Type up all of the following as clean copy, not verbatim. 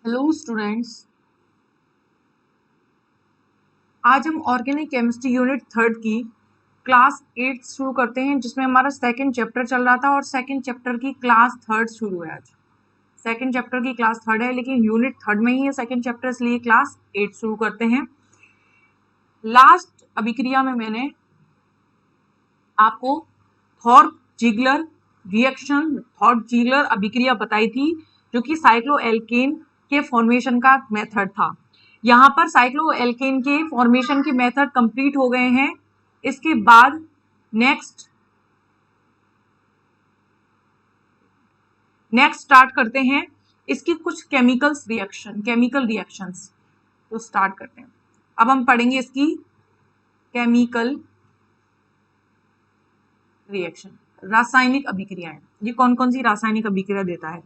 Hello students, आज हम organic chemistry unit third की क्लास 8 शुरू करते हैं, जिसमें हमारा सेकंड चैप्टर चल रहा था और सेकंड चैप्टर की क्लास थर्ड शुरू है। आज सेकंड चैप्टर की क्लास थर्ड है, लेकिन यूनिट थर्ड में ही है सेकंड चैप्टर, इसलिए क्लास 8 शुरू करते हैं। लास्ट अभिक्रिया में मैंने आपको थॉर्प-ज़िगलर रिएक्शन, थॉर्प-ज़िगलर अभिक्रिया बताई थी, जो कि साइक्लोएल्केन के फॉर्मेशन का मेथड था। यहाँ पर साइक्लोएल्केन के फॉर्मेशन के मेथड कंप्लीट हो गए हैं। इसके बाद नेक्स्ट स्टार्ट करते हैं इसकी कुछ केमिकल रिएक्शंस। तो स्टार्ट करते हैं। अब हम पढ़ेंगे इसकी केमिकल रिएक्शन, रासायनिक अभिक्रियाएं। ये कौन कौन सी रासायनिक अभिक्रिया देता है?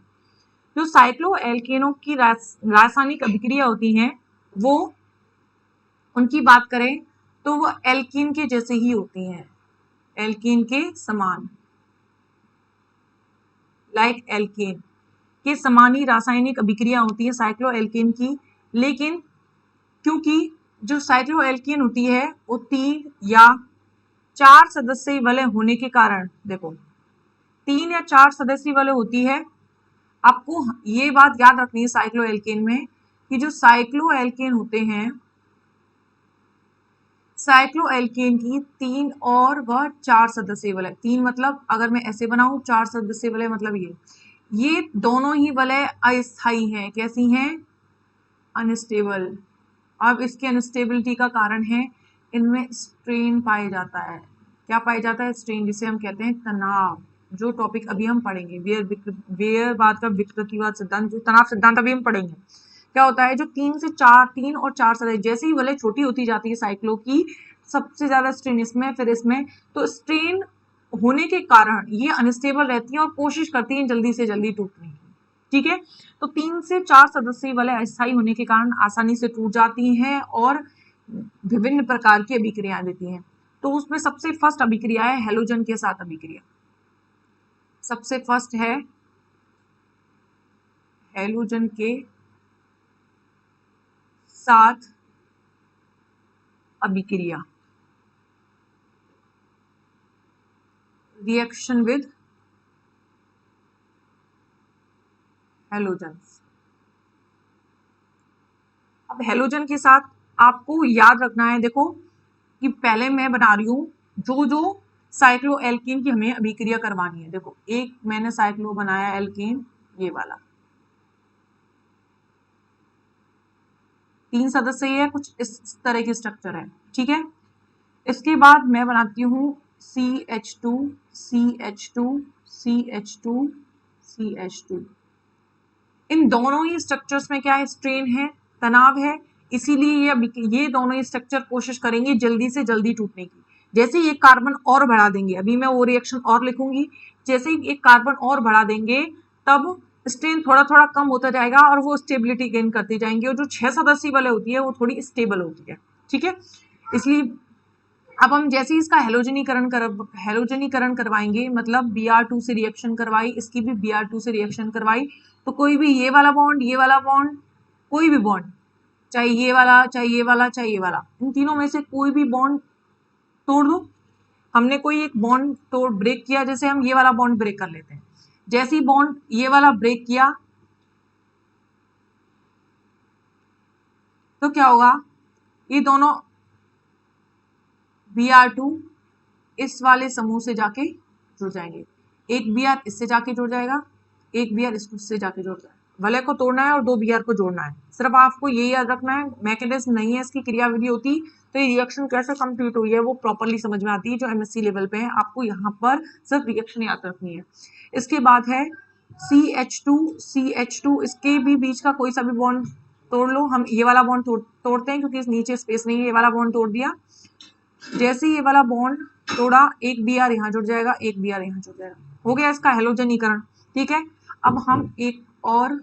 जो साइक्लोएल्केनों की रासायनिक अभिक्रिया होती हैं, वो उनकी बात करें तो वो एल्कीन के जैसे ही होती हैं, एल्कीन के समान, लाइक एल्केन के समान ही रासायनिक अभिक्रिया होती है साइक्लोएल्केन की। लेकिन क्योंकि जो साइक्लोएल्केन होती है वो 3 या 4 सदस्य वाले होने के कारण, देखो 3 या 4 सदस्य वाले होती है। आपको ये बात याद रखनी है साइक्लोएल्केन में कि जो साइक्लोएल्केन होते हैं, साइक्लोएल्केन की 3 और वह 4 सदस्य वलय, 3 मतलब अगर मैं ऐसे बनाऊं 4 सदस्य वलय मतलब ये दोनों ही वलय अस्थायी हैं। कैसी हैं? अनस्टेबल। अब इसके अनस्टेबिलिटी का कारण है इनमें स्ट्रेन पाया जाता है। क्या पाया जाता है? स्ट्रेन, जिसे हम कहते हैं तनाव, जो टॉपिक अभी हम पढ़ेंगे, वेयरबाद का विकृतिवाद सिद्धांत, जो तनाव सिद्धांत अभी हम पढ़ेंगे। क्या होता है? जो 3 और 4 सदस्य, जैसे ही वलय छोटी होती जाती है साइक्लो की, सबसे ज्यादा स्ट्रेन इसमें, फिर इसमें, तो स्ट्रेन होने के कारण ये अनस्टेबल रहती है और कोशिश करती है जल्दी से जल्दी टूटने की। ठीक है, तो 3 से 4 सदस्य वाले अस्थायी होने के कारण आसानी से टूट जाती हैं और विभिन्न प्रकार की अभिक्रियाएं देती हैं। तो उसमें सबसे फर्स्ट अभिक्रिया है हेलोजन के साथ अभिक्रिया। सबसे फर्स्ट है हेलोजन के साथ अभिक्रिया, रिएक्शन विद हेलोजन्स। अब हेलोजन के साथ आपको याद रखना है, देखो कि पहले मैं बना रही हूं जो साइक्लोएल्केन की हमें अभिक्रिया करवानी है। देखो एक मैंने साइक्लो बनाया एल्केन, ये वाला 3 सदस्य है, कुछ इस तरह की स्ट्रक्चर है। ठीक है, इसके बाद मैं बनाती हूँ CH2 CH2 CH2 CH2। इन दोनों ही स्ट्रक्चर्स में क्या है? स्ट्रेन है, तनाव है, इसीलिए ये दोनों ही स्ट्रक्चर कोशिश करेंगे जल्दी से जल्दी टूटने की। जैसे ही एक कार्बन और बढ़ा देंगे, अभी मैं वो रिएक्शन और लिखूंगी, जैसे ही एक कार्बन और बढ़ा देंगे तब स्ट्रेन थोड़ा थोड़ा कम होता जाएगा और वो स्टेबिलिटी गेन करती जाएंगे, और जो 6 सदस्य वाले होती है वो थोड़ी स्टेबल होती है। ठीक है, इसलिए अब हम जैसे ही इसका हेलोजनीकरण करवाएंगे, मतलब Br2 से रिएक्शन करवाई, इसकी भी Br2 से रिएक्शन करवाई, तो कोई भी ये वाला बॉन्ड, ये वाला बॉन्ड, कोई भी बॉन्ड, चाहे ये वाला, चाहे ये वाला, चाहे ये वाला, इन तीनों में से कोई भी बॉन्ड तोड़ दो। हमने कोई एक बॉन्ड तोड़ ब्रेक किया, जैसे हम ये वाला बॉन्ड ब्रेक कर लेते हैं। जैसे ही बॉन्ड ये वाला ब्रेक किया तो क्या होगा? ये दोनों Br2 इस वाले समूह से जाके जुड़ जाएंगे, एक Br इससे जाके जुड़ जाएगा, एक Br इससे जाके जुड़ जाएगा। वलय को तोड़ना है और 2 Br को जोड़ना है। सिर्फ आपको ये याद रखना है, मैकेनिज्म नहीं है इसकी, क्रियाविधि होती तो ये रिएक्शन कैसे कंप्लीट हुई है वो प्रॉपरली समझ में आती है। जो MSc लेवल पे है, आपको यहाँ पर सिर्फ रिएक्शन याद रखनी है। इसके बाद है CH2, इसके भी बीच का कोई सा भी बॉन्ड तोड़ लो। हम ये वाला बॉन्ड तोड़ते हैं क्योंकि इस नीचे स्पेस नहीं है, ये वाला बॉन्ड तोड़ दिया। जैसे ये वाला बॉन्ड थोड़ा, एक Br यहाँ जुड़ जाएगा, एक Br यहाँ जुड़ जाएगा, हो गया इसका हेलोजनीकरण। ठीक है, अब हम एक और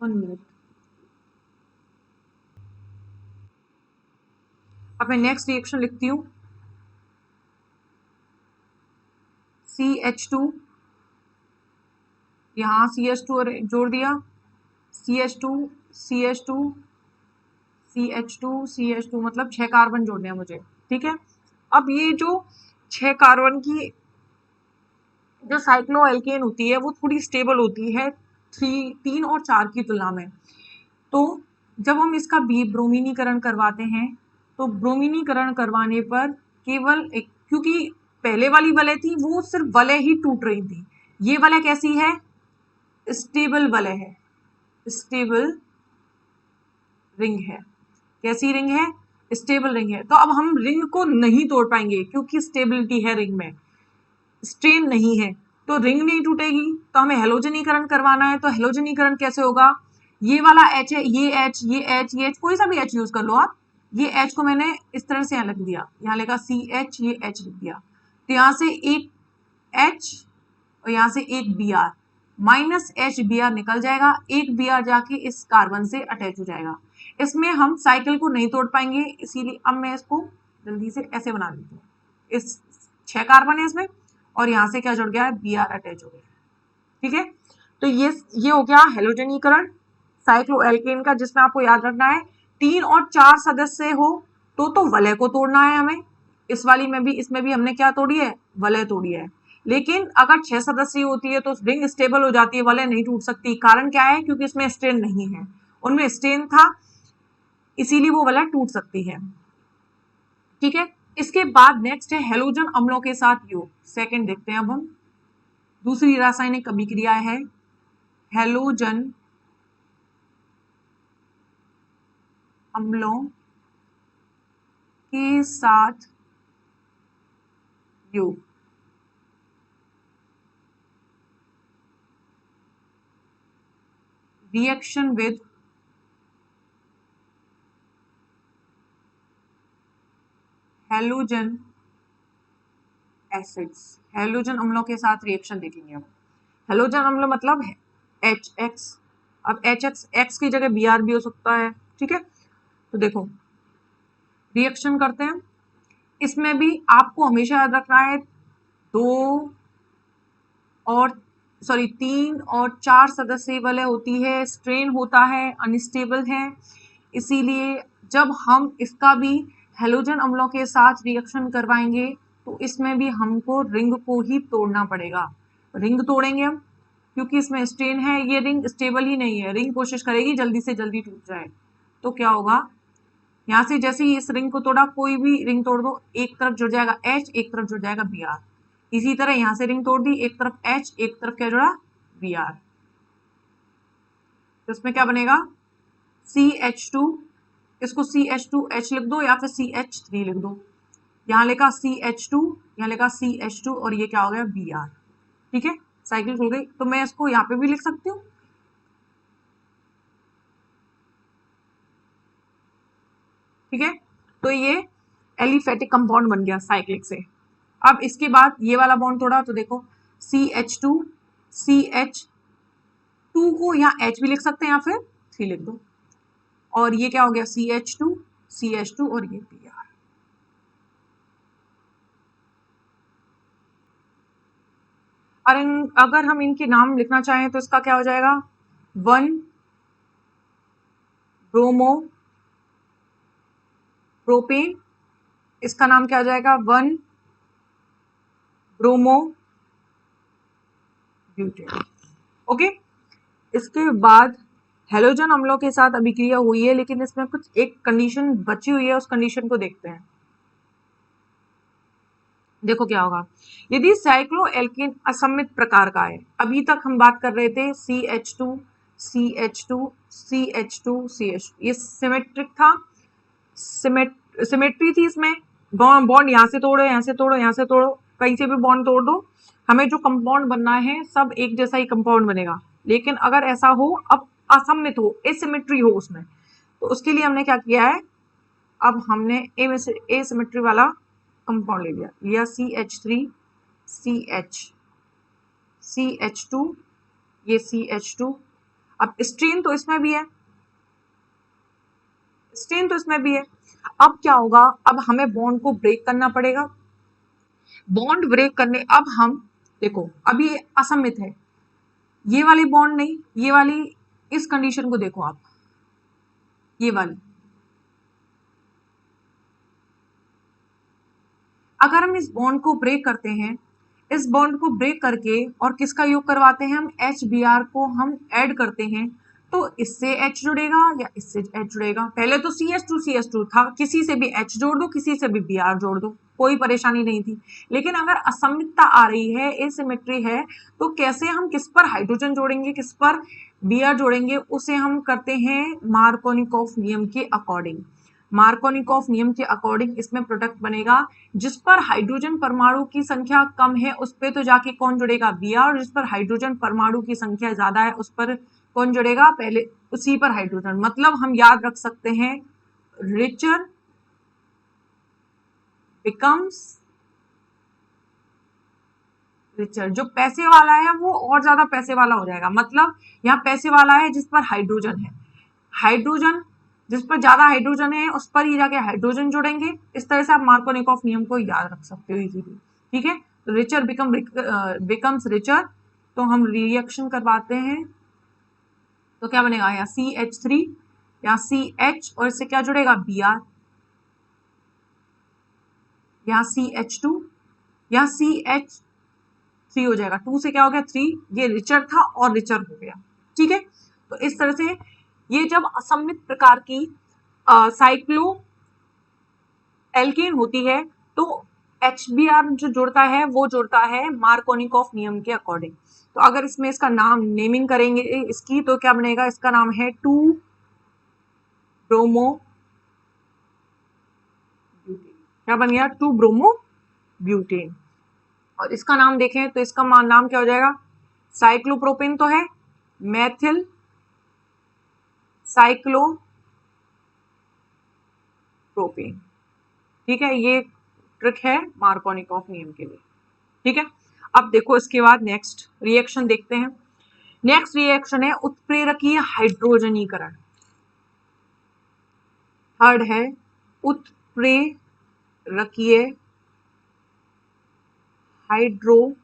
मिनट, अब मैं नेक्स्ट रिएक्शन लिखती हूँ। CH2, यहाँ CH2 जोड़ दिया, CH2 CH2 CH2 CH2, मतलब 6 कार्बन जोड़ने हैं मुझे, ठीक है। अब ये जो 6 कार्बन की जो साइक्लोएल्केन होती है वो थोड़ी स्टेबल होती है 3 और 4 की तुलना में। तो जब हम इसका ब्रोमीनीकरण करवाते हैं तो ब्रोमीनीकरण करवाने पर केवल एक, क्योंकि पहले वाली वलय थी वो सिर्फ वलय ही टूट रही थी, ये वलय कैसी है, स्टेबल वलय है, स्टेबल रिंग है। कैसी रिंग है, स्टेबल रिंग है। तो अब हम रिंग को नहीं तोड़ पाएंगे क्योंकि स्टेबिलिटी है रिंग में, स्ट्रेन नहीं है, तो रिंग नहीं टूटेगी। तो हमें हेलोजनीकरण करवाना है, तो हेलोजनीकरण कैसे होगा, ये वाला H है, ये H, ये H, ये H, कोई सा भी H यूज कर लो आप। ये H को मैंने इस तरह से यहाँ लिख दिया, यहाँ लिखा CH, ये H लिख दिया। तो यहाँ से एक H और यहाँ से एक Br, माइनस H Br निकल जाएगा, एक Br जाके इस कार्बन से अटैच हो जाएगा। इसमें हम साइकिल को नहीं तोड़ पाएंगे, इसीलिए अब मैं इसको जल्दी से ऐसे बना देती हूँ। इस 6 कार्बन है इसमें और यहाँ से क्या जुड़ गया है, Br अटैच हो गया, ठीक है। तो ये हो गया हेलोजनीकरण साइक्लोएल्केन का, जिसमें आपको याद रखना है 3 और 4 सदस्य हो तो वलय को तोड़ना है हमें। इस वाली में भी, इसमें भी हमने क्या तोड़ी है, वलय तोड़ी है। लेकिन अगर 6 सदस्य होती है तो रिंग स्टेबल हो जाती है, वलय नहीं टूट सकती। कारण क्या है, क्योंकि इसमें स्ट्रेन नहीं है, उनमें स्ट्रेन था, इसीलिए वो वलय टूट सकती है, ठीक है। इसके बाद नेक्स्ट है हेलोजन अम्लों के साथ योग। सेकंड देखते हैं अब हम, दूसरी रासायनिक अभिक्रिया है हेलोजन अम्लों के साथ योग। Reaction with halogen acids, halogen अम्लों के साथ रिएक्शन देखेंगे हम। हेलोजन अम्ल मतलब है HX, अब X की जगह Br भी हो सकता है, ठीक है। तो देखो रिएक्शन करते हैं, इसमें भी आपको हमेशा याद रखना है 3 और 4 सदस्य वलय होती है, स्ट्रेन होता है, अनस्टेबल है, इसीलिए जब हम इसका भी हेलोजन अम्लों के साथ रिएक्शन करवाएंगे तो इसमें भी हमको रिंग को ही तोड़ना पड़ेगा। रिंग तोड़ेंगे हम क्योंकि इसमें स्ट्रेन है, ये रिंग स्टेबल ही नहीं है, रिंग कोशिश करेगी जल्दी से जल्दी टूट जाए। तो क्या होगा, यहाँ से जैसे ही इस रिंग को तोड़ा, कोई भी रिंग तोड़ दो, एक तरफ जुड़ जाएगा H, एक तरफ जुड़ जाएगा Br। इसी तरह यहाँ से रिंग तोड़ दी, एक तरफ H, एक तरफ क्या जुड़ा, Br। तो इसमें क्या बनेगा, CH2, इसको CH2H लिख दो या फिर CH3 लिख दो। यहाँ लिखा CH2, यहाँ लिखा CH2 और ये क्या हो गया, Br, ठीक है। साइकिल खुल गई। तो मैं इसको यहाँ पे भी लिख सकती हूँ, ठीक है। तो ये एलिफेटिक कंपाउंड बन गया साइक्लिक से। अब इसके बाद ये वाला बॉन्ड तोड़ा तो देखो CH2 CH2 को यहाँ H भी लिख सकते हैं या फिर 3 लिख दो, और ये क्या हो गया CH2 CH2 और ये Br। और अगर हम इनके नाम लिखना चाहें तो इसका क्या हो जाएगा, 1 ब्रोमो प्रोपेन, इसका नाम क्या हो जाएगा, 1 ब्रोमो ब्यूटेन, ओके। इसके बाद हेलोजन अम्लों के साथ अभिक्रिया हुई है, लेकिन इसमें कुछ एक कंडीशन बची हुई है, उस कंडीशन को देखते हैं। देखो क्या होगा, यदि साइक्लोएल्केन असममित प्रकार का है, अभी तक हम बात कर रहे थे CH2 CH2 CH2 CH2, ये सिमेट्रिक था, सिमेट्री थी इसमें, बॉन्ड यहाँ से तोड़ो, यहाँ से तोड़ो, यहाँ से तोड़ो, कहीं से भी बॉन्ड तोड़ दो, हमें जो कंपाउंड बनना है सब एक जैसा ही कंपाउंड बनेगा। लेकिन अगर ऐसा हो, अब असममित हो, एसिमेट्री हो उसमें, तो उसके लिए हमने क्या किया है, अब हमने एसिमेट्री वाला कंपाउंड ले लिया CH3 CH CH2, ये CH2। अब स्ट्रेन तो इसमें भी है, स्ट्रेन तो इसमें भी है। अब क्या होगा, अब हमें बॉन्ड को ब्रेक करना पड़ेगा। बॉन्ड ब्रेक करने, अब हम देखो अब ये असममित है, ये वाली बॉन्ड नहीं, ये वाली, इस कंडीशन को देखो आप, ये वाली, अगर हम इस बॉन्ड को ब्रेक करते हैं, इस बॉन्ड को ब्रेक करके और किसका योग करवाते हैं हम, HBr को हम ऐड करते हैं, तो इससे H जुड़ेगा या इससे H जुड़ेगा। पहले तो CH2 था, किसी से भी H जोड़ दो, किसी से भी Br जोड़ दो, कोई परेशानी नहीं थी। लेकिन अगर असममितता आ रही है, एसिमेट्री है, तो कैसे हम किस पर हाइड्रोजन जोड़ेंगे, किस पर Br जोड़ेंगे, उसे हम करते हैं मार्कोनिकॉफ नियम के अकॉर्डिंग। मार्कोनिकॉफ नियम के अकॉर्डिंग इसमें प्रोडक्ट बनेगा, जिस पर हाइड्रोजन परमाणु की संख्या कम है उस पे तो जाके कौन जुड़ेगा, Br, और जिस पर हाइड्रोजन परमाणु की संख्या ज्यादा है उस पर कौन जुड़ेगा, पहले उसी पर हाइड्रोजन। मतलब हम याद रख सकते हैं, रिचर बिकम्स रिचर, जो पैसे वाला है वो और ज्यादा पैसे वाला हो जाएगा। मतलब यहाँ पैसे वाला है जिस पर हाइड्रोजन है, हाइड्रोजन जिस पर ज्यादा हाइड्रोजन है उस पर ही जाके हाइड्रोजन जुड़ेंगे। इस तरह से आप मार्कोनिकॉफ नियम को याद रख सकते हो इजीली। ठीक है, रिचर बिकम्स रिचर, तो हम रिएक्शन करवाते हैं, तो क्या बनेगा, यहाँ CH3 या CH, और इससे क्या जुड़ेगा, Br, यहाँ CH2 या CH3 हो जाएगा, 2 से क्या हो गया 3, ये रिचर था और रिचर हो गया। ठीक है, तो इस तरह से ये जब असममित प्रकार की साइक्लो एल्केन होती है तो HBr जो जुड़ता है वो जुड़ता है मार्कोनिकॉफ नियम के अकॉर्डिंग। तो अगर इसमें इसका नाम नेमिंग करेंगे इसकी, तो क्या बनेगा, इसका नाम है 2 ब्रोमो ब्यूटेन। क्या बन गया, 2 ब्रोमो ब्यूटेन। और इसका नाम देखें तो इसका नाम क्या हो जाएगा, साइक्लोप्रोपेन तो है, मैथिल साइक्लोप्रोपेन। ठीक है, ये ट्रिक है मार्कोनिकॉफ नियम के लिए। ठीक है, अब देखो इसके बाद नेक्स्ट रिएक्शन देखते हैं। नेक्स्ट रिएक्शन है उत्प्रेरकीय हाइड्रोजनीकरण। थर्ड है उत्प्रेरकीय हाइड्रोजनीकरण।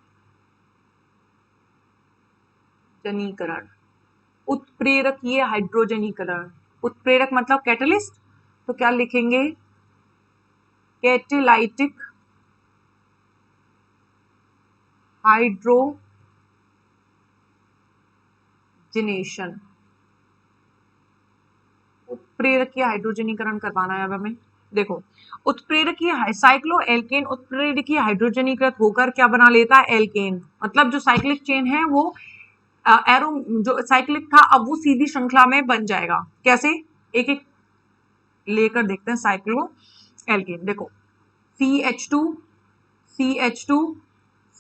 उत्प्रेरकीय हाइड्रोजनीकरण, उत्प्रेरक मतलब कैटलिस्ट, तो क्या लिखेंगे, कैटेलाइटिक हाइड्रोजनेशन। उत्प्रेरकीय हाइड्रोजनीकरण करवाना है अब हमें। देखो, उत्प्रेरकीय साइक्लो एल्केन उत्प्रेरकीय हाइड्रोजनीकृत होकर क्या बना लेता है, एल्केन। मतलब जो साइक्लिक चेन है वो एरो जो साइक्लिक था अब वो सीधी श्रृंखला में बन जाएगा। कैसे, एक एक लेकर देखते हैं। साइक्लो एल्केन, देखो CH2 CH2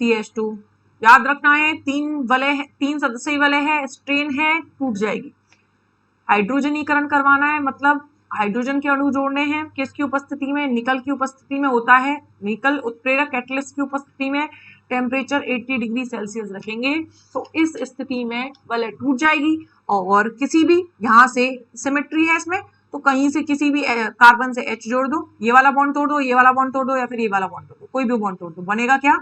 CH2, याद रखना है, 3 वलय है, 3 सदस्यीय वलय है, स्ट्रेन है, टूट जाएगी। हाइड्रोजनीकरण करवाना है, मतलब हाइड्रोजन के अणु जोड़ने हैं, किसकी उपस्थिति में, निकल की उपस्थिति में होता है। निकल उत्प्रेरक कैटलिस्ट की उपस्थिति में टेम्परेचर 80 डिग्री सेल्सियस रखेंगे, तो इस स्थिति में वलय टूट जाएगी। और किसी भी यहाँ से सिमेट्री है इसमें, तो कहीं से किसी भी कार्बन से H जोड़ दो, ये वाला बॉन्ड तोड़ दो, ये वाला बॉन्ड तोड़ दो, या फिर ये वाला बॉन्ड तोड़ दो, कोई भी बॉन्ड तोड़ दो, बनेगा क्या,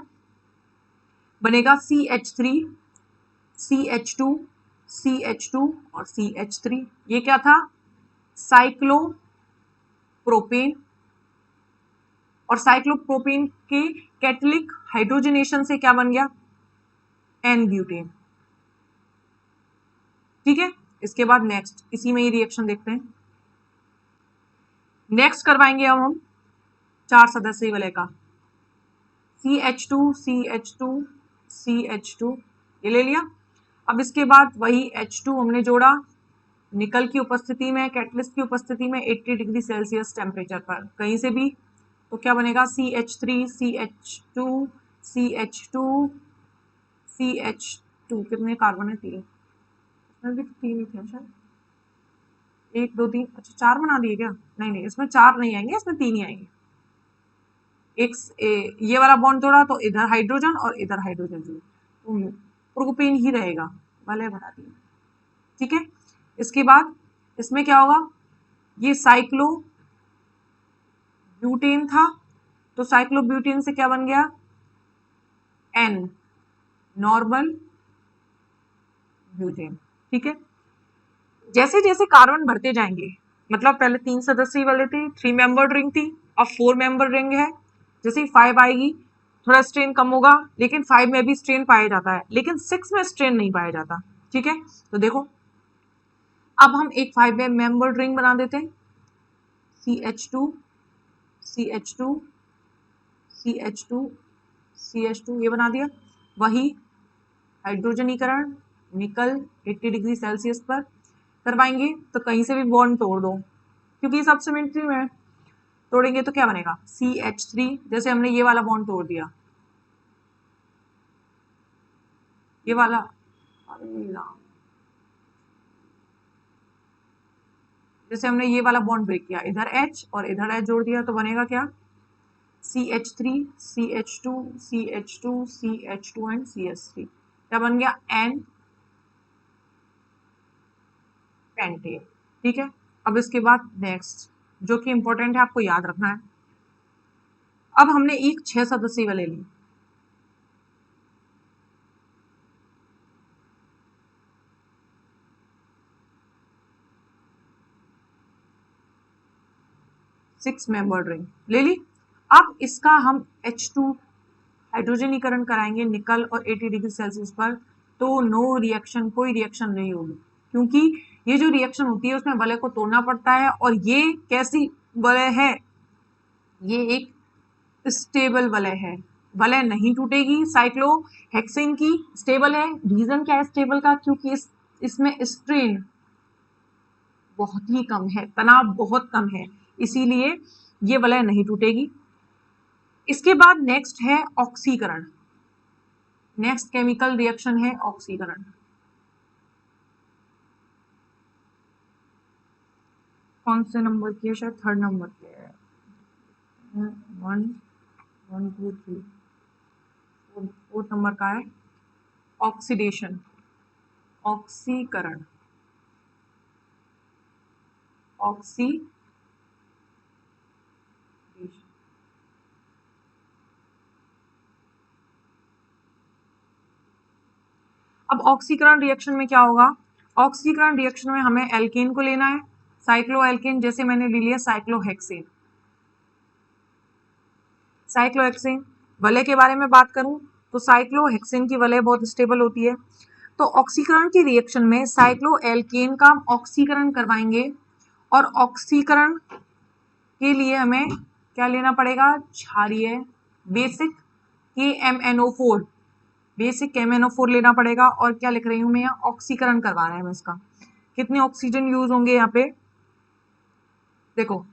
बनेगा CH3 CH2 CH2 और CH3। ये क्या था, साइक्लोप्रोपेन। और साइक्लोप्रोपेन के कैटलिक हाइड्रोजनेशन से क्या बन गया, N ब्यूटेन। ठीक है, इसके बाद नेक्स्ट इसी में ही रिएक्शन देखते हैं। नेक्स्ट करवाएंगे अब हम 4 सदस्यीय वलय का, CH2 CH2 CH2, ये ले लिया। अब इसके बाद वही H2 हमने जोड़ा, निकल की उपस्थिति में, कैटलिस्ट की उपस्थिति में 80 डिग्री सेल्सियस टेम्परेचर पर, कहीं से भी, तो क्या बनेगा, CH3 CH2 CH2 CH2, कितने कार्बन है, 3, इसमें भी 3 ही थे शायद, 1 2 3, अच्छा 4 बना दिए क्या, नहीं नहीं इसमें 4 नहीं आएंगे, इसमें 3 ही आएंगे। एक ये वाला बॉन्ड तोड़ा तो इधर हाइड्रोजन और इधर हाइड्रोजन जुड़े, तो प्रोपेन ही रहेगा, वलय भरा दिया। ठीक है, इसके बाद इसमें क्या होगा, ये साइक्लो ब्यूटेन था, तो साइक्लोब्यूटेन से क्या बन गया, N, नॉर्मल ब्यूटेन। ठीक है, जैसे जैसे कार्बन बढ़ते जाएंगे, मतलब पहले 3 सदस्य वाले थे, 3 मेंबर रिंग थी, अब 4 मेंबर रिंग है, जैसे 5 आएगी थोड़ा स्ट्रेन कम होगा, लेकिन 5 में भी स्ट्रेन पाया जाता है, लेकिन 6 में स्ट्रेन नहीं पाया जाता। ठीक है, तो देखो अब हम एक 5 मेंबर रिंग बना देते हैं, CH2 CH2 CH2 CH2 ये बना दिया। वही हाइड्रोजनीकरण निकल 80 डिग्री सेल्सियस पर करवाएंगे, तो कहीं से भी बॉन्ड तोड़ दो, क्योंकि सब सिमेट्री में तोड़ेंगे तो क्या बनेगा CH3, जैसे हमने ये वाला बॉन्ड तोड़ दिया, ये वाला, जैसे हमने ये वाला बॉन्ड ब्रेक किया, इधर H और इधर H जोड़ दिया, तो बनेगा क्या CH3 CH2 CH2 CH2 and CH3, क्या बन गया N पेंटेन। ठीक है, अब इसके बाद नेक्स्ट जो कि इंपॉर्टेंट है, आपको याद रखना है, अब हमने एक 6 सदस्य वाले ली, सिक्स मेंबर्ड रिंग ले ली। अब इसका हम H2 हाइड्रोजनीकरण कराएंगे निकल और 80 डिग्री सेल्सियस पर, तो नो रिएक्शन, कोई रिएक्शन नहीं होगी, क्योंकि ये जो रिएक्शन होती है उसमें वलय को तोड़ना पड़ता है, और ये कैसी वलय है, ये एक स्टेबल वलय है, वलय नहीं टूटेगी। साइक्लोहेक्सेन की स्टेबल है, रीजन क्या है स्टेबल का, क्योंकि इसमें स्ट्रेन बहुत ही कम है, तनाव बहुत कम है, इसीलिए ये वलय नहीं टूटेगी। इसके बाद नेक्स्ट है ऑक्सीकरण, नेक्स्ट केमिकल रिएक्शन है ऑक्सीकरण। कौन से नंबर की है, शायद 3rd नंबर की है, 1 1 2 3 4th नंबर का है ऑक्सीडेशन, ऑक्सीकरण, ऑक्सीडेशन। अब ऑक्सीकरण रिएक्शन में क्या होगा, ऑक्सीकरण रिएक्शन में हमें एल्केन को लेना है, साइक्लोएल्केन, जैसे मैंने ले लिया साइक्लोहेक्सेन। साइक्लोहेक्सेन वलय के बारे में बात करूं तो साइक्लोहेक्सेन की वलय बहुत स्टेबल होती है, तो ऑक्सीकरण की रिएक्शन में साइक्लोएल्केन का ऑक्सीकरण करवाएंगे, और ऑक्सीकरण के लिए हमें क्या लेना पड़ेगा, क्षारीय बेसिक KMNO4, बेसिक KMNO4 लेना पड़ेगा। और क्या लिख रही हूं मैं यहाँ, ऑक्सीकरण करवाना है मैं इसका, कितने ऑक्सीजन यूज होंगे यहाँ पे, देखो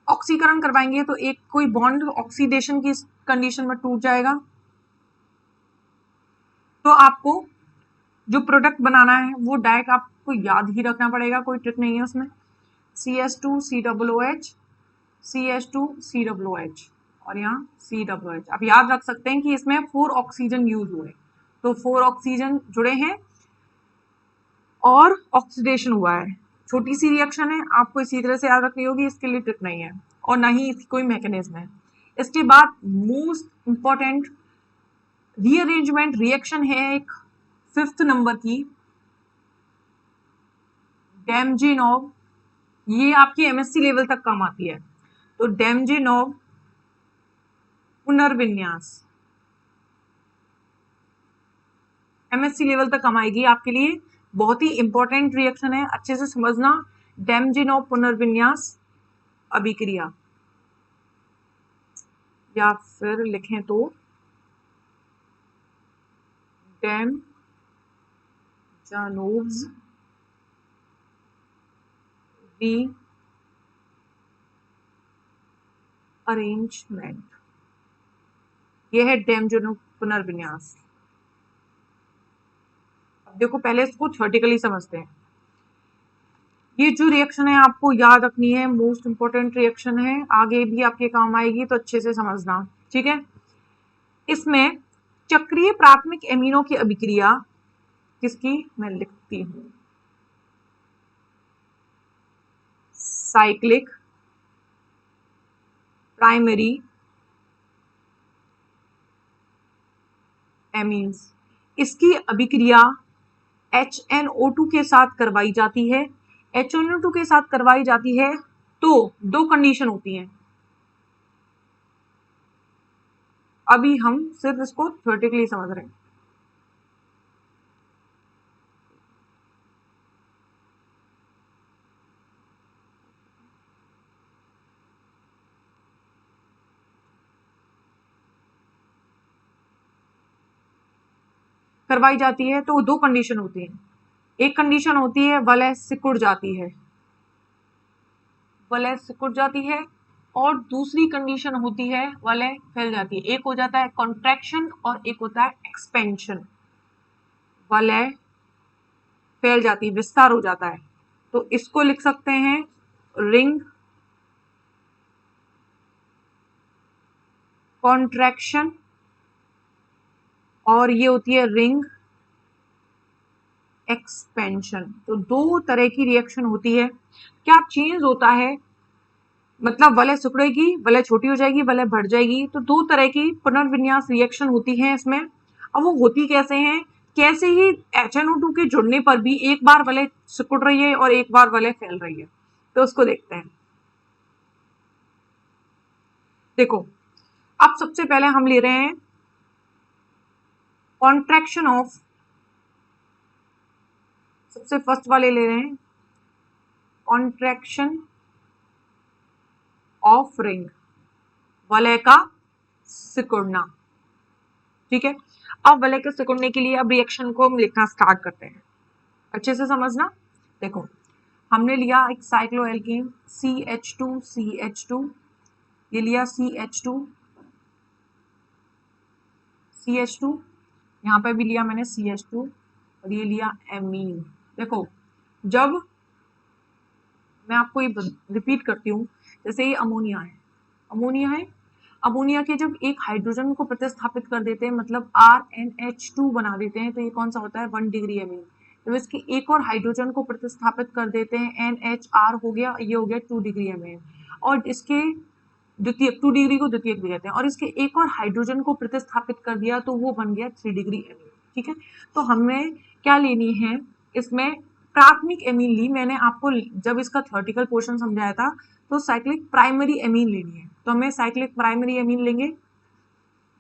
ऑक्सीकरण करवाएंगे तो एक कोई बॉन्ड ऑक्सीडेशन की कंडीशन में टूट जाएगा, तो आपको जो प्रोडक्ट बनाना है वो डायरेक्ट आपको याद ही रखना पड़ेगा, कोई ट्रिक नहीं है उसमें, CH2 COOH CH2 COOH और यहाँ COOH। आप याद रख सकते हैं कि इसमें 4 ऑक्सीजन यूज हुए, तो 4 ऑक्सीजन जुड़े हैं और ऑक्सीडेशन हुआ है, छोटी सी रिएक्शन है, आपको इसी तरह से याद रखनी होगी, इसके लिए ट्रिक नहीं है और ना ही इसकी कोई मैकेनिज्म है। इसके बाद मोस्ट इंपॉर्टेंट रीअरेंजमेंट रिएक्शन है एक 5th नंबर की, डेमजेनोव, ये आपकी MSc लेवल तक काम आती है, तो डेमजेनोव पुनर्विन्यास MSc लेवल तक कम आएगी आपके लिए, बहुत ही इंपॉर्टेंट रिएक्शन है, अच्छे से समझना, डेमजेनोव पुनर्विन्यास अभिक्रिया, या फिर लिखें तो डेमजेनोव्स रीअरेंजमेंट, ये है डेमजेनोव पुनर्विन्यास। अब देखो पहले इसको थ्योरेटिकली समझते हैं, ये जो रिएक्शन है आपको याद रखनी है, मोस्ट इंपोर्टेंट रिएक्शन है, आगे भी आपके काम आएगी, तो अच्छे से समझना। ठीक है, इसमें चक्रीय प्राथमिक एमिनो की अभिक्रिया किसकी, मैं लिखती हूं, साइक्लिक प्राइमरी एमीन्स, इसकी अभिक्रिया HNO2 के साथ करवाई जाती है। HNO2 के साथ करवाई जाती है तो दो कंडीशन होती हैं। अभी हम सिर्फ इसको थ्योरेटिकली समझ रहे हैं। करवाई जाती है तो दो कंडीशन होती है। एक कंडीशन होती है वलय सिकुड़ जाती है, वलय सिकुड़ जाती है, और दूसरी कंडीशन होती है वलय फैल जाती है। एक हो जाता है कॉन्ट्रैक्शन और एक होता है एक्सपेंशन। वलय फैल जाती है, विस्तार हो जाता है, तो इसको लिख सकते हैं रिंग कॉन्ट्रैक्शन, और ये होती है रिंग एक्सपेंशन। तो दो तरह की रिएक्शन होती है। क्या चेंज होता है, मतलब वलय सिकुड़ेगी, वलय छोटी हो जाएगी, वलय बढ़ जाएगी। तो दो तरह की पुनर्विन्यास रिएक्शन होती है इसमें। अब वो होती कैसे हैं, कैसे ही HNO2 के जुड़ने पर भी एक बार वलय सिकुड़ रही है और एक बार वलय फैल रही है, तो उसको देखते हैं। देखो, अब सबसे पहले हम ले रहे हैं कॉन्ट्रैक्शन ऑफ, सबसे फर्स्ट वाले ले रहे हैं कॉन्ट्रैक्शन ऑफ रिंग, वलय का सिकुड़ना। ठीक है, अब वलय के सिकुड़ने के लिए अब रिएक्शन को हम लिखना स्टार्ट करते हैं। अच्छे से समझना। देखो, हमने लिया एक साइक्लोएल्केन CH2, ये लिया CH2, यहाँ पे भी लिया मैंने CH2, और ये लिया एमीन। देखो, जब मैं आपको ये रिपीट करती हूँ, जैसे ये अमोनिया है, अमोनिया के जब एक हाइड्रोजन को प्रतिस्थापित कर देते हैं, मतलब RNH2 बना देते हैं, तो ये कौन सा होता है 1 डिग्री एमीन। जब इसके एक और हाइड्रोजन को प्रतिस्थापित कर देते हैं, NHR हो गया, ये हो गया 2 डिग्री एमीन, और इसके द्वितीयक 2 डिग्री को द्वितीयक भी कहते हैं, और इसके एक और हाइड्रोजन को प्रतिस्थापित कर दिया तो वो बन गया 3 डिग्री एमीन। ठीक है, तो हमें क्या लेनी है इसमें, प्राथमिक एमीन ली मैंने आपको जब इसका थ्योरेटिकल पोर्शन समझाया था, तो साइक्लिक प्राइमरी एमीन लेनी है। तो हमें साइक्लिक प्राइमरी एमीन लेंगे,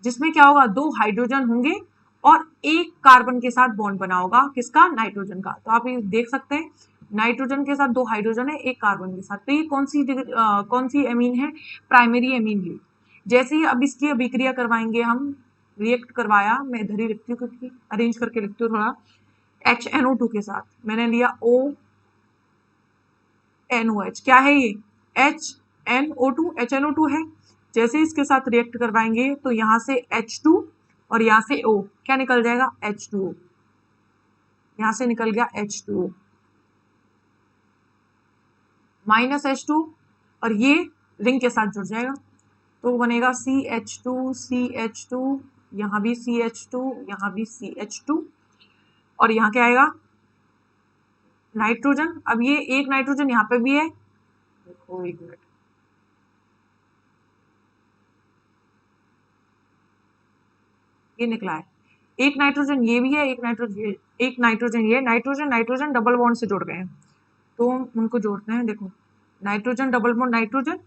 जिसमें क्या होगा, दो हाइड्रोजन होंगे और एक कार्बन के साथ बॉन्ड बना होगा, किसका, नाइट्रोजन का। तो आप ये देख सकते हैं, नाइट्रोजन के साथ दो हाइड्रोजन है, एक कार्बन के साथ। तो ये कौन सी एमीन है, प्राइमरी एमीन ली। जैसे ही अब इसकी अभिक्रिया करवाएंगे हम, रिएक्ट करवाया, मैं इधर ही लिखती हूँ क्योंकि अरेंज करके लिखती हूँ थोड़ा, HNO2 के साथ मैंने लिया ONOH। क्या है ये, HNO2 है। जैसे इसके साथ रिएक्ट करवाएंगे तो यहां से H2 और यहां से O, क्या निकल जाएगा, H2O। यहां से निकल गया H2O माइनस H2, और ये रिंग के साथ जुड़ जाएगा, तो बनेगा CH2, यहां भी CH2, यहां भी CH2, और यहां क्या आएगा, नाइट्रोजन। अब ये एक नाइट्रोजन यहां पे भी है, देखो एक मिनट, ये निकला है, एक नाइट्रोजन ये भी है, एक नाइट्रोजन ये, नाइट्रोजन डबल बॉन्ड से जुड़ गए हैं, तो हम उनको जोड़ते हैं। देखो, नाइट्रोजन डबल बॉन्ड नाइट्रोजन,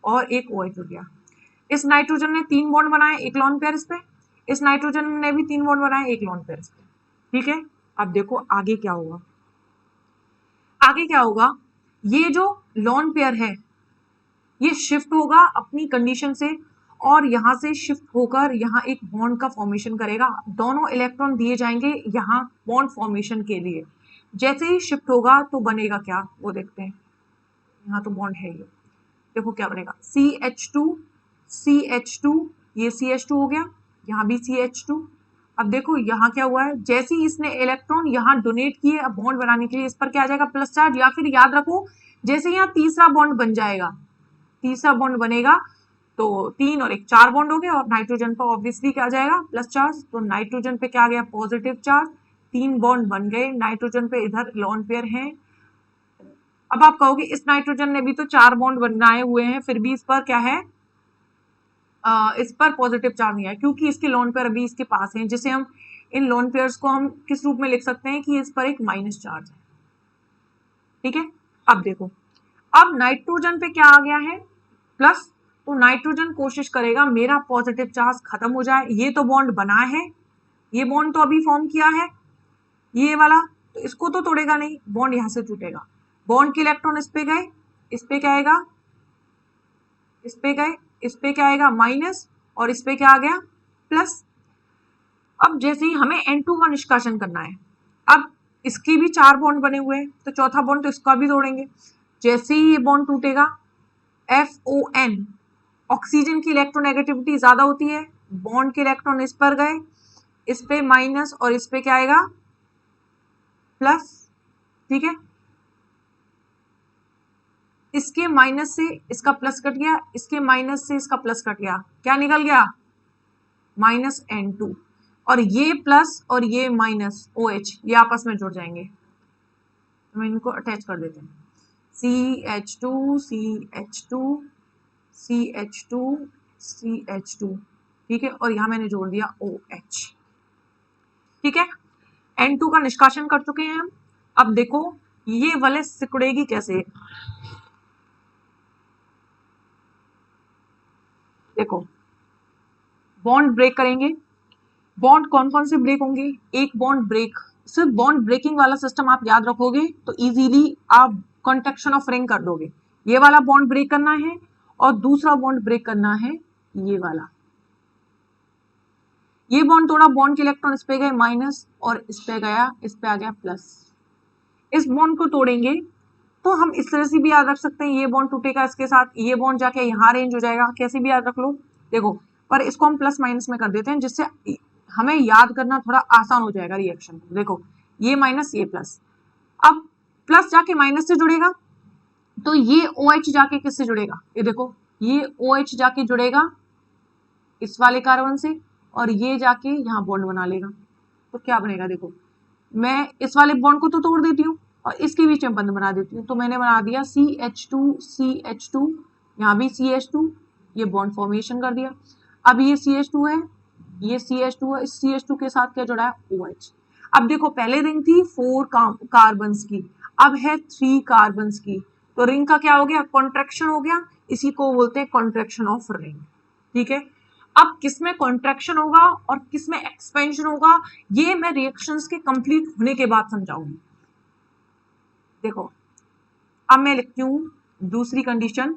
और एक OH जुड़ गया। इस नाइट्रोजन ने 3 बॉन्ड बनाए, एक लॉन पेयर इस पे, इस नाइट्रोजन ने भी 3 बॉन्ड बनाए, एक लॉन पेयर इस पे। ठीक है, अब देखो आगे क्या होगा, ये जो लॉन पेयर है ये शिफ्ट होगा अपनी कंडीशन से, और यहां से शिफ्ट होकर यहां एक बॉन्ड का फॉर्मेशन करेगा। दोनों इलेक्ट्रॉन दिए जाएंगे यहां बॉन्ड फॉर्मेशन के लिए। जैसे ही शिफ्ट होगा तो बनेगा क्या, वो देखते हैं। यहाँ तो बॉन्ड है, ये देखो क्या बनेगा, CH2, ये CH2 हो गया, यहाँ भी CH2। अब देखो यहाँ क्या हुआ है, जैसे ही इसने इलेक्ट्रॉन यहाँ डोनेट किए अब बॉन्ड बनाने के लिए, इस पर क्या आ जाएगा, प्लस चार्ज। या फिर याद रखो, जैसे यहाँ तीसरा बॉन्ड बन जाएगा, तीसरा बॉन्ड बनेगा तो 3 और 1 4 बॉन्ड हो गए, और नाइट्रोजन पर ऑब्वियसली क्या आ जाएगा, प्लस चार्ज। तो नाइट्रोजन पे क्या आ गया, पॉजिटिव चार्ज, 3 बॉन्ड बन गए नाइट्रोजन पे, इधर लॉन पेयर है। अब आप कहोगे इस नाइट्रोजन ने भी तो 4 बॉन्ड बनाए हुए हैं, फिर भी इस पर क्या है, इस पर पॉजिटिव चार्ज नहीं है क्योंकि इसके लोन पेयर अभी इसके पास हैं, जिसे हम इन लोन पेयर्स को हम किस रूप में लिख सकते हैं कि इस पर एक माइनस चार्ज है। ठीक है, अब देखो, अब नाइट्रोजन पे क्या आ गया है प्लस, तो नाइट्रोजन कोशिश करेगा मेरा पॉजिटिव चार्ज खत्म हो जाए। ये तो बॉन्ड बना है, ये बॉन्ड तो अभी फॉर्म किया है ये वाला, तो इसको तो तोड़ेगा नहीं, बॉन्ड यहां से टूटेगा। बॉन्ड के इलेक्ट्रॉन इस पे गए, इस पे क्या आएगा, इस पे गए, इस पे क्या आएगा माइनस, और इस पे क्या आ गया प्लस। अब जैसे ही हमें N2 का निष्कासन करना है, अब इसके भी 4 बॉन्ड बने हुए हैं, तो चौथा बॉन्ड तो इसका भी तोड़ेंगे। जैसे ही ये बॉन्ड टूटेगा, FON, ऑक्सीजन की इलेक्ट्रोनेगेटिविटी ज्यादा होती है, बॉन्ड के इलेक्ट्रॉन इस पर गए, इस पे माइनस और इस पे क्या आएगा प्लस। ठीक है, इसके माइनस से इसका प्लस कट गया, इसके माइनस से इसका प्लस कट गया, क्या निकल गया -N2, और ये प्लस और ये माइनस OH ये आपस में जुड़ जाएंगे। तो मैं इनको अटैच कर देते हैं, CH2 CH2 CH2 CH2। ठीक है, और यहां मैंने जोड़ दिया OH। ठीक है, N2 का निष्कासन कर चुके हैं हम। अब देखो ये वाले सिकुड़ेगी कैसे, देखो बॉन्ड ब्रेक करेंगे। बॉन्ड कौन कौन से ब्रेक होंगे, एक बॉन्ड ब्रेक, सिर्फ बॉन्ड ब्रेकिंग वाला सिस्टम आप याद रखोगे तो इजीली आप कॉन्ट्रैक्शन ऑफ रिंग कर दोगे। ये वाला बॉन्ड ब्रेक करना है और दूसरा बॉन्ड ब्रेक करना है ये वाला। ये बॉन्ड तोड़ा, बॉन्ड के इलेक्ट्रॉन इस पे गए माइनस और इस पे गया, इस पे आ गया प्लस। इस बॉन्ड को तोड़ेंगे तो हम इस तरह से भी याद रख सकते हैं, ये बॉन्ड टूटेगा इसके साथ, ये बॉन्ड जाके यहाँ अरेंज हो जाएगा, कैसे भी याद रख लो। देखो, पर इसको हम प्लस माइनस में कर देते हैं जिससे हमें याद करना थोड़ा आसान हो जाएगा रिएक्शन। देखो ये माइनस ये प्लस, अब प्लस जाके माइनस से जुड़ेगा तो ये OH जाके किससे जुड़ेगा, ये देखो ये OH जाके जुड़ेगा इस वाले कार्बन से, और ये जाके यहाँ बॉन्ड बना लेगा। तो क्या बनेगा, देखो मैं इस वाले बॉन्ड को तो तोड़ देती हूँ और इसके बीच में बंद बना देती हूँ, तो मैंने बना दिया CH2 CH2, यहाँ भी CH2, ये बॉन्ड फॉर्मेशन कर दिया। अब ये CH2 है, ये CH2 है, इस CH2 के साथ क्या जुड़ा है OH। अब देखो पहले रिंग थी 4 कार्बन की, अब है 3 कार्बन की, तो रिंग का क्या हो गया कॉन्ट्रैक्शन हो गया, इसी को बोलते हैं कॉन्ट्रैक्शन ऑफ रिंग। ठीक है, अब किसमें कॉन्ट्रैक्शन होगा और किसमें एक्सपेंशन होगा ये मैं रिएक्शंस के कंप्लीट होने के बाद समझाऊंगी। देखो अब मैं लिखती हूं दूसरी कंडीशन,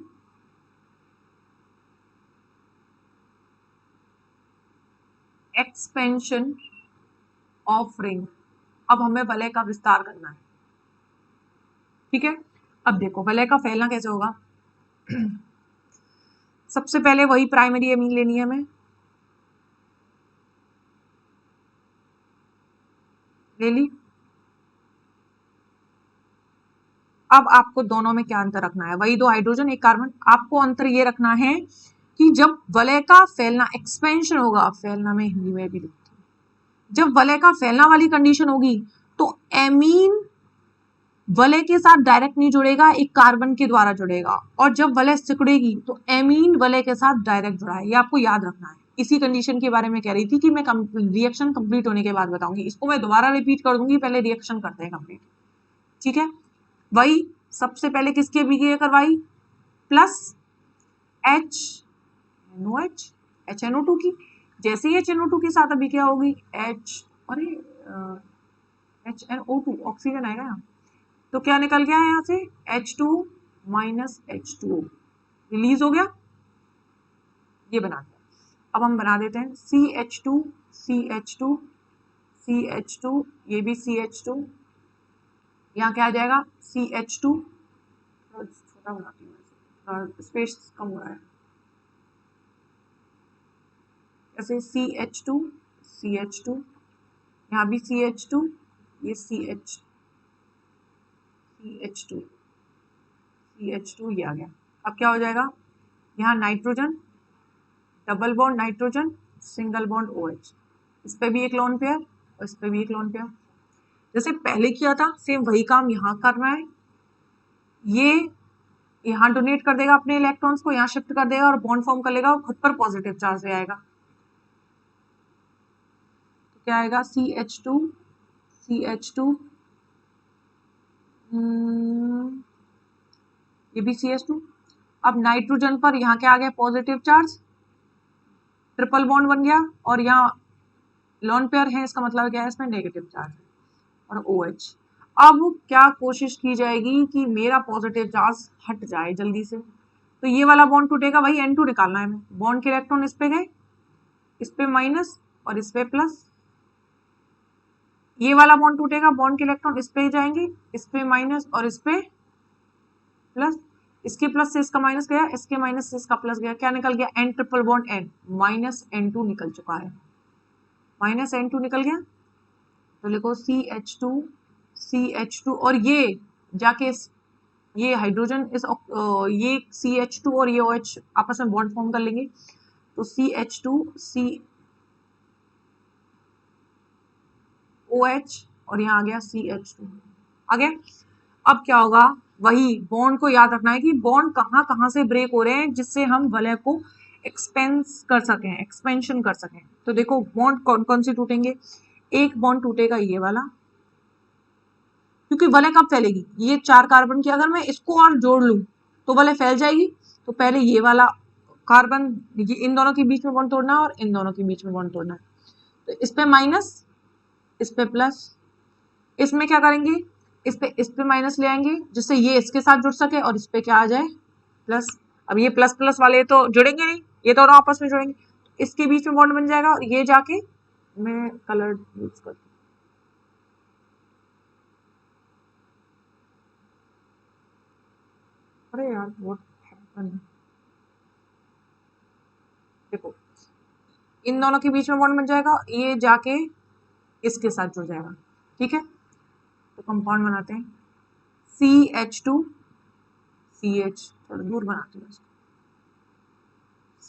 एक्सपेंशन ऑफ रिंग। अब हमें वलय का विस्तार करना है। ठीक है, अब देखो वलय का फैलना कैसे होगा। सबसे पहले वही प्राइमरी एमीन लेनी है हमें, ले ली। अब आपको दोनों में क्या अंतर रखना है, वही 2 हाइड्रोजन 1 कार्बन। आपको अंतर ये रखना है कि जब वलय का फैलना एक्सपेंशन होगा, फैलना में हिंदी में भी लिखती हूँ, जब वलय का फैलना वाली कंडीशन होगी तो एमीन वलय के साथ डायरेक्ट नहीं जुड़ेगा, एक कार्बन के द्वारा जुड़ेगा, और जब वलय सिकुड़ेगी तो एमीन वलय के साथ डायरेक्ट जुड़ा है, ये आपको याद रखना है। इसी कंडीशन के बारे में कह रही थी कि मैं रिएक्शन कंप्लीट होने के बाद बताऊंगी, इसको मैं दोबारा रिपीट कर दूंगी, पहले रिएक्शन करते हैं कंप्लीट। ठीक है, वही सबसे पहले किसकी अभिक्रिया करवाई, प्लस HNOH HNO2 की। जैसे ही HNO2 के साथ अभिक्रिया होगी HNO2 ऑक्सीजन आएगा यहाँ, तो क्या निकल गया है यहाँ से H2 माइनस H2O रिलीज हो गया, ये बना दिया। अब हम बना देते हैं CH2 CH2 CH2, ये भी CH2, यहाँ क्या आ जाएगा CH2, छोटा बनाती हूँ स्पेस कम हो रहा है, ऐसे CH2 CH2, यहाँ भी CH2, ये CH2 ये आ गया। अब क्या हो जाएगा, यहाँ nitrogen, double bond nitrogen, single bond OH, इस पे भी एक लोन पेयर और इस पे भी एक लोन पेयर। जैसे पहले किया था सेम वही काम यहाँ करना है। ये यहाँ डोनेट कर देगा अपने इलेक्ट्रॉन्स को, यहाँ शिफ्ट कर देगा और बॉन्ड फॉर्म कर लेगा और खुद पर पॉजिटिव चार्ज ले आएगा। तो क्या आएगा, CH2 CH2 ये भी CH2। अब नाइट्रोजन पर यहाँ क्या आ गया, पॉजिटिव चार्ज, ट्रिपल बॉन्ड बन गया और यहाँ लोन पेयर है, इसका मतलब क्या है, इसमें नेगेटिव चार्ज है और OH। अब क्या कोशिश की जाएगी कि मेरा पॉजिटिव चार्ज हट जाए जल्दी से, तो ये वाला बॉन्ड टूटेगा, भाई N2 निकालना है हमें। बॉन्ड के इलेक्ट्रॉन इस पे गए, इस पे माइनस और इस पे प्लस, ये वाला बॉन्ड टूटेगा, बॉन्ड के इलेक्ट्रॉन इस पे ही जाएंगे, इस पे माइनस और इस पे प्लस, इसके प्लस से इसका माइनस गया, इसके माइनस से इसका प्लस गया, क्या निकल गया, N triple bond N, minus N2 निकल चुका है, माइनस N2 निकल गया। तो लिखो CH2 और ये जाके ये हाइड्रोजन इस ये CH2 और ये OH आपस में बॉन्ड फॉर्म कर लेंगे, तो CH2 OH और यहाँ आ गया CH2 आ गया। अब क्या होगा, वही बॉन्ड को याद रखना है कि बॉन्ड कहाँ कहाँ से ब्रेक हो रहे हैं जिससे हम वलय को एक्सपेंस कर सकें, एक्सपेंशन कर सकें। तो देखो बॉन्ड कौन कौन से टूटेंगे, एक बॉन्ड टूटेगा ये वाला, क्योंकि वलय कब फैलेगी, ये 4 कार्बन की अगर मैं इसको और जोड़ लूं तो वलय फैल जाएगी। तो पहले ये वाला कार्बन, ये इन दोनों के बीच में बॉन्ड तोड़ना है और इन दोनों के बीच में बॉन्ड तोड़ना है। तो इस पे माइनस, इस पे प्लस, इसमें क्या करेंगे, इस पे माइनस ले आएंगे जिससे ये इसके साथ जुड़ सके और इस पे क्या आ जाए, प्लस। अब ये प्लस प्लस वाले तो जुड़ेंगे नहीं, ये दोनों आपस में जुड़ेंगे, इसके बीच में बॉन्ड बन जाएगा और ये जाके, मैं कलर यूज करती हूँ, अरे यार व्हाट हैपेंड, देखो इन दोनों के बीच में बॉन्ड बन जाएगा, ये जाके इसके साथ जुड़ जाएगा, ठीक है। तो कंपाउंड बनाते हैं CH2 CH, थोड़ा दूर बनाते हैं इसको,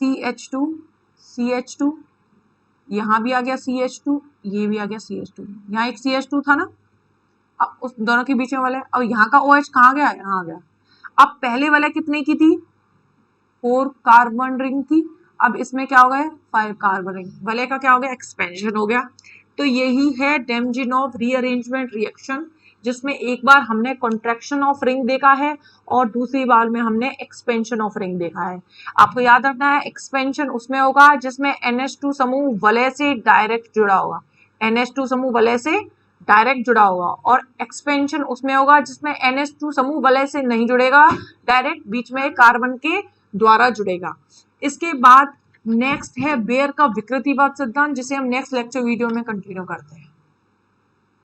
CH2 CH2, यहाँ भी आ गया CH2, ये भी आ गया CH2, यहाँ एक CH2 था ना, अब उस दोनों के बीच में वाला है, अब यहाँ का OH कहाँ गया, यहाँ आ गया। अब पहले वाला कितने की थी, 4 कार्बन रिंग थी, अब इसमें क्या हो गया, 5 कार्बन रिंग, वलय का क्या हो गया, एक्सपेंशन हो गया। तो यही है डेमजिनोव रीअरेंजमेंट रिएक्शन, जिसमें एक बार हमने कॉन्ट्रैक्शन ऑफ रिंग देखा है और दूसरी बार में हमने एक्सपेंशन ऑफ रिंग देखा है। आपको याद रखना है, एक्सपेंशन उसमें होगा जिसमें NH2 समूह वलय से डायरेक्ट जुड़ा होगा, NH2 समूह वलय से डायरेक्ट जुड़ा होगा, और एक्सपेंशन उसमें होगा जिसमें NH2 समूह वलय से नहीं जुड़ेगा, डायरेक्ट बीच में कार्बन के द्वारा जुड़ेगा। इसके बाद नेक्स्ट है बेयर का विकृतिवाद सिद्धांत, जिसे हम नेक्स्ट लेक्चर वीडियो में कंटिन्यू करते हैं।